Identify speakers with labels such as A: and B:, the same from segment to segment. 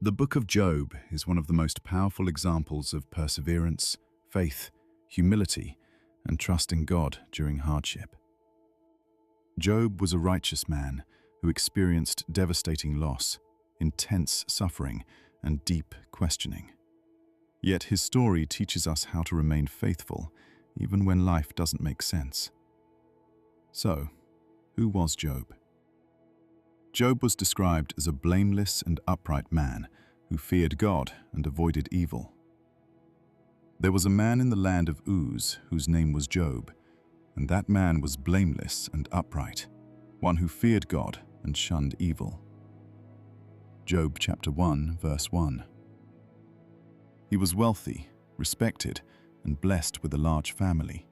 A: The Book of Job is one of the most powerful examples of perseverance, faith, humility, and trust in God during hardship. Job was a righteous man who experienced devastating loss, intense suffering, and deep questioning. Yet his story teaches us how to remain faithful even when life doesn't make sense. So, who was Job? Job was described as a blameless and upright man who feared God and avoided evil. There was a man in the land of Uz whose name was Job, and that man was blameless and upright, one who feared God and shunned evil. Job chapter 1, verse 1. He was wealthy, respected, and blessed with a large family.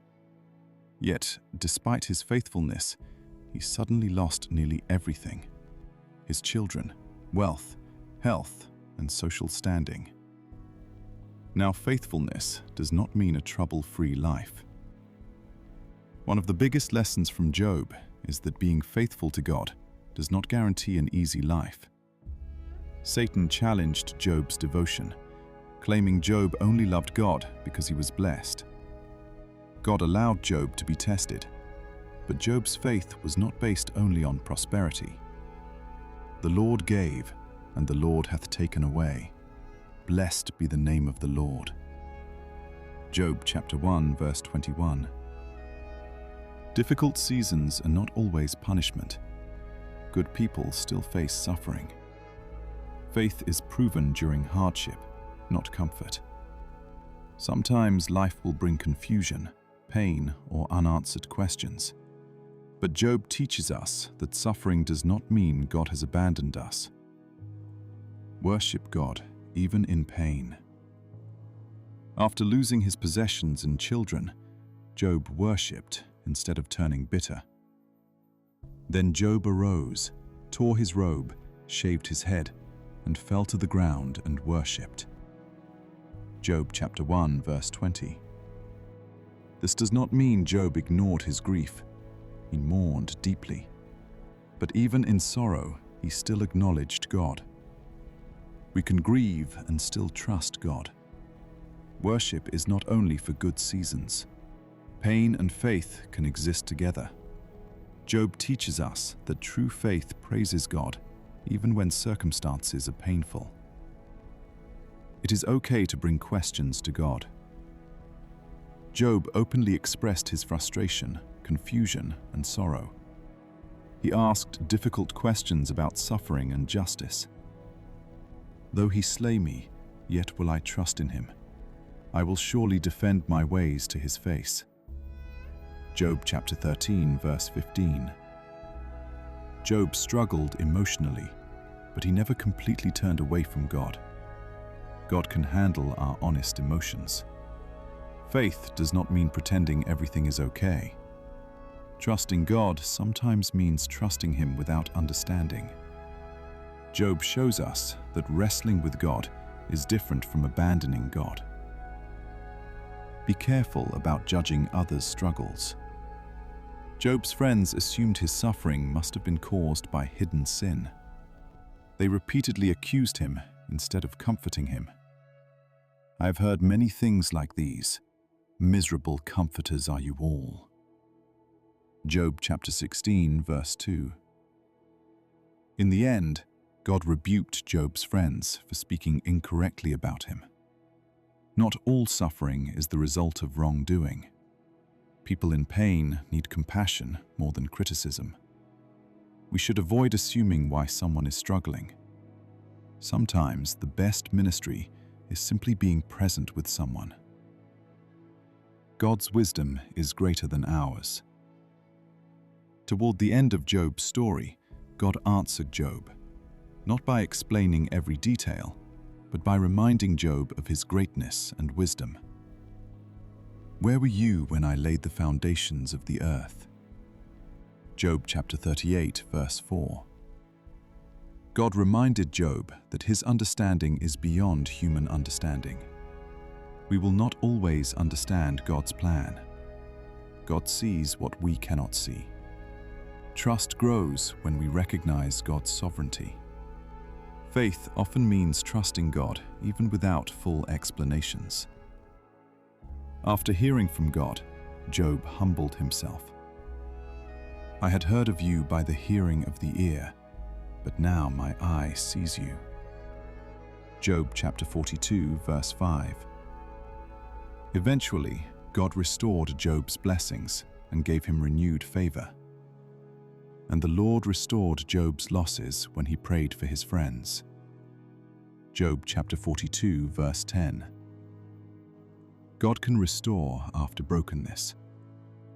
A: Yet, despite his faithfulness, he suddenly lost nearly everything: his children, wealth, health, and social standing. Now, faithfulness does not mean a trouble-free life. One of the biggest lessons from Job is that being faithful to God does not guarantee an easy life. Satan challenged Job's devotion, claiming Job only loved God because he was blessed. God allowed Job to be tested, but Job's faith was not based only on prosperity. The Lord gave, and the Lord hath taken away. Blessed be the name of the Lord. Job chapter 1, verse 21. Difficult seasons are not always punishment. Good people still face suffering. Faith is proven during hardship, not comfort. Sometimes life will bring confusion, pain, or unanswered questions. But Job teaches us that suffering does not mean God has abandoned us. Worship God, even in pain. After losing his possessions and children, Job worshipped instead of turning bitter. Then Job arose, tore his robe, shaved his head, and fell to the ground and worshipped. Job chapter 1, verse 20. This does not mean Job ignored his grief. He mourned deeply. But even in sorrow, he still acknowledged God. We can grieve and still trust God. Worship is not only for good seasons. Pain and faith can exist together. Job teaches us that true faith praises God even when circumstances are painful. It is okay to bring questions to God. Job openly expressed his frustration, confusion, and sorrow. He asked difficult questions about suffering and justice. Though he slay me, yet will I trust in him. I will surely defend my ways to his face. Job chapter 13, verse 15. Job struggled emotionally, but he never completely turned away from God. God can handle our honest emotions. Faith does not mean pretending everything is okay. Trusting God sometimes means trusting Him without understanding. Job shows us that wrestling with God is different from abandoning God. Be careful about judging others' struggles. Job's friends assumed his suffering must have been caused by hidden sin. They repeatedly accused him instead of comforting him. I have heard many things like these. Miserable comforters are you all. Job chapter 16, verse 2. In the end, God rebuked Job's friends for speaking incorrectly about him. Not all suffering is the result of wrongdoing. People in pain need compassion more than criticism. We should avoid assuming why someone is struggling. Sometimes the best ministry is simply being present with someone. God's wisdom is greater than ours. Toward the end of Job's story, God answered Job, not by explaining every detail, but by reminding Job of his greatness and wisdom. Where were you when I laid the foundations of the earth? Job chapter 38, verse 4. God reminded Job that his understanding is beyond human understanding. We will not always understand God's plan. God sees what we cannot see. Trust grows when we recognize God's sovereignty. Faith often means trusting God even without full explanations. After hearing from God, Job humbled himself. "I had heard of you by the hearing of the ear, but now my eye sees you." Job chapter 42, verse 5. Eventually, God restored Job's blessings and gave him renewed favor. And the Lord restored Job's losses when he prayed for his friends. Job chapter 42, verse 10. God can restore after brokenness.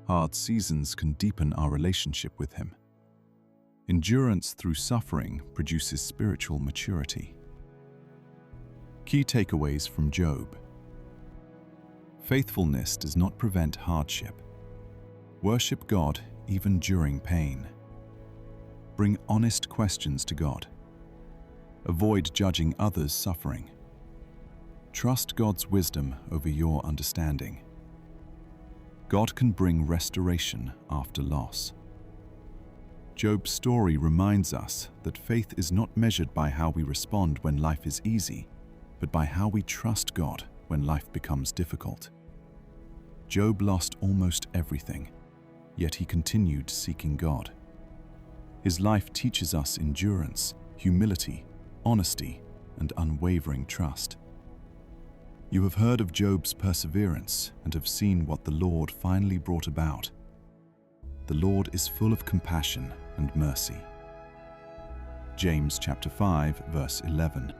A: Hard seasons can deepen our relationship with Him. Endurance through suffering produces spiritual maturity. Key takeaways from Job. Faithfulness does not prevent hardship. Worship God even during pain. Bring honest questions to God. Avoid judging others' suffering. Trust God's wisdom over your understanding. God can bring restoration after loss. Job's story reminds us that faith is not measured by how we respond when life is easy, but by how we trust God when life becomes difficult. Job lost almost everything, yet he continued seeking God. His life teaches us endurance, humility, honesty, and unwavering trust. You have heard of Job's perseverance and have seen what the Lord finally brought about. The Lord is full of compassion and mercy. James chapter 5, verse 11.